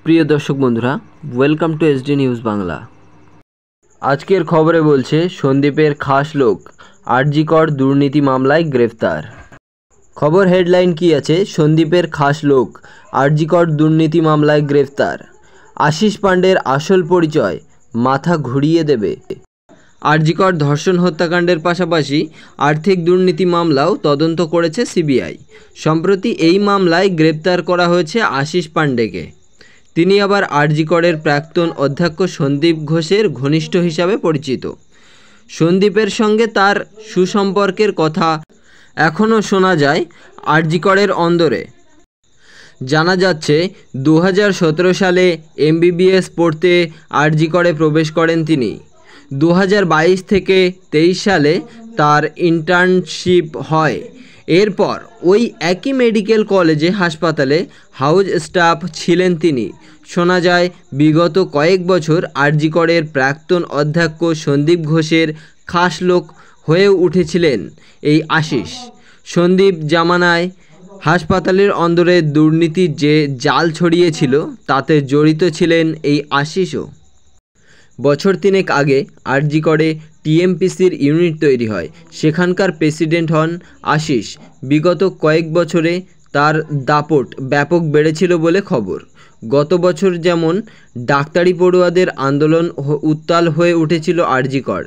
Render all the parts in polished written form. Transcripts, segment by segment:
প্রিয় দর্শক বন্ধুরা, welcome to SD news Bangla. আজকের খবরে বলছে সন্দীপের খাস লোক আরজি কর দুর্নীতি মামলায় গ্রেফতার। খবর হেডলাইন কি আছে? সন্দীপের খাস লোক আরজি কর দুর্নীতি মামলায় গ্রেফতার। আশিস পাণ্ডের আসল পরিচয় মাথা ঘুরিয়ে দেবে। আরজি কর ধর্ষণ হত্যাকাণ্ডের পাশাপাশি আর্থিক দুর্নীতি মামলাও তদন্ত করেছে সিবিআই। সম্প্রতি এই মামলায় গ্রেপ্তার করা হয়েছে আশিস পাণ্ডেকে। তিনি আবার আরজি করের প্রাক্তন অধ্যক্ষ সন্দীপ ঘোষের ঘনিষ্ঠ হিসাবে পরিচিত। সন্দীপের সঙ্গে তার সুসম্পর্কের কথা এখনও শোনা যায় আরজি করের অন্দরে। জানা যাচ্ছে 2017 সালে এমবিবিএস পড়তে আরজি করে প্রবেশ করেন তিনি। 2022 থেকে 23 সালে তার ইন্টার্নশিপ হয়। এরপর ওই একই মেডিকেল কলেজে হাসপাতালে হাউস স্টাফ ছিলেন তিনি। শোনা যায় বিগত কয়েক বছর আরজি করের প্রাক্তন অধ্যক্ষ সন্দীপ ঘোষের খাস লোক হয়ে উঠেছিলেন এই আশিস। সন্দীপ জামানায় হাসপাতালের অন্দরে দুর্নীতির যে জাল ছড়িয়েছিল তাতে জড়িত ছিলেন এই আশিসও। বছর তিনেক আগে আরজি করে টিএমপিসির ইউনিট তৈরি হয়। সেখানকার প্রেসিডেন্ট হন আশিস। বিগত কয়েক বছরে তার দাপট ব্যাপক বেড়েছিল বলে খবর। গত বছর যেমন ডাক্তারি পড়ুয়াদের আন্দোলন উত্তাল হয়ে উঠেছিল আরজি কর,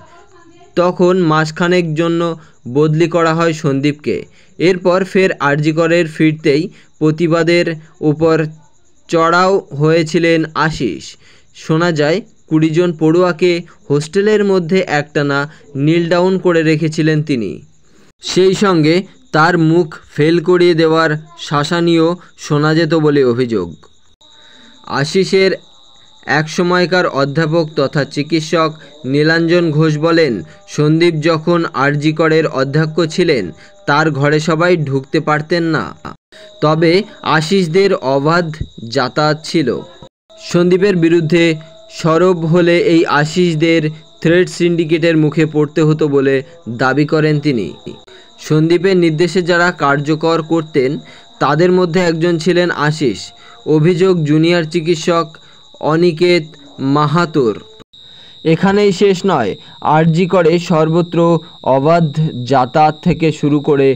তখন মাসখানেক জন্য বদলি করা হয় সন্দীপকে। এরপর ফের আরজি করের ফিরতেই প্রতিবাদের উপর চড়াও হয়েছিলেন আশিস। শোনা যায় 20 জন পড়ুয়াকে হোস্টেলের মধ্যে একটানা নীল ডাউন করে রেখেছিলেন তিনি। সেই সঙ্গে তার মুখ ফেল করিয়ে দেওয়ার শাসানিও শোনা যেত বলে অভিযোগ। আশিসের এক সময়কার অধ্যাপক তথা চিকিৎসক নীলাঞ্জন ঘোষ বলেন, সন্দীপ যখন আরজি করের অধ্যক্ষ ছিলেন তার ঘরে সবাই ঢুকতে পারতেন না, তবে আশিসদের অবাধ যাতায়াত ছিল। সন্দীপের বিরুদ্ধে সরব হলে এই আশিসদের থ্রেড সিন্ডিকেটের মুখে পড়তে হতো বলে দাবি করেন তিনি। সন্দীপের নির্দেশে যারা কার্যকর করতেন তাদের মধ্যে একজন ছিলেন আশিস। অভিযোগ জুনিয়র চিকিৎসক অনিকেত মাহাতোর। এখানেই শেষ নয়, আরজি করে সর্বত্র অবাধ যাতায়াত থেকে শুরু করে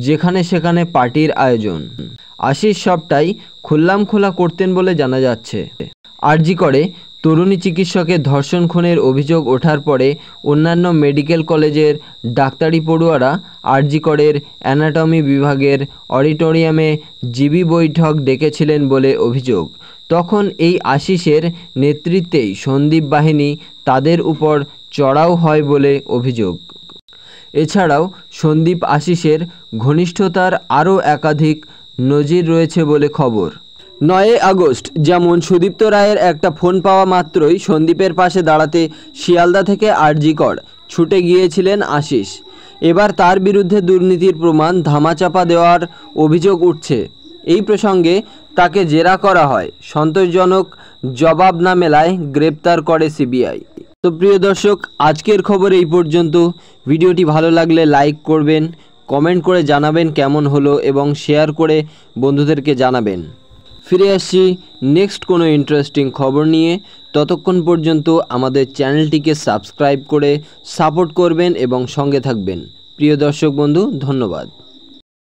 যেখানে সেখানে পার্টির আয়োজন। আশিস সবটাই খোলা করতেন বলে জানা যাচ্ছে। আরজি করে তরুণী চিকিৎসকের ধর্ষণ খুনের অভিযোগ ওঠার পরে অন্যান্য মেডিকেল কলেজের ডাক্তারি পড়ুয়ারা আরজি করের অ্যানাটমি বিভাগের অডিটোরিয়ামে জিবি বৈঠক ডেকেছিলেন বলে অভিযোগ। তখন এই আশিসের নেতৃত্বেই সন্দীপ বাহিনী তাদের উপর চড়াও হয় বলে অভিযোগ। এছাড়াও সন্দীপ আশিসের ঘনিষ্ঠতার আরও একাধিক নজির রয়েছে বলে খবর। 9 আগস্ট যেমন সুদীপ্ত রায়ের একটা ফোন পাওয়া মাত্রই সন্দীপের পাশে দাঁড়াতে শিয়ালদা থেকে আরজি কর ছুটে গিয়েছিলেন আশিস। এবার তার বিরুদ্ধে দুর্নীতির প্রমাণ ধামাচাপা দেওয়ার অভিযোগ উঠছে। এই প্রসঙ্গে তাকে জেরা করা হয়। সন্তোষজনক জবাব না মেলায় গ্রেপ্তার করে সিবিআই। তো প্রিয় দর্শক, আজকের খবর এই পর্যন্ত। ভিডিওটি ভালো লাগলে লাইক করবেন, কমেন্ট করে জানাবেন কেমন হলো এবং শেয়ার করে বন্ধুদেরকে জানাবেন। ফিরে আসছি নেক্সট কোনো ইন্টারেস্টিং খবর নিয়ে। ততক্ষণ পর্যন্ত আমাদের চ্যানেলটিকে সাবস্ক্রাইব করে সাপোর্ট করবেন এবং সঙ্গে থাকবেন। প্রিয় দর্শক বন্ধু, ধন্যবাদ।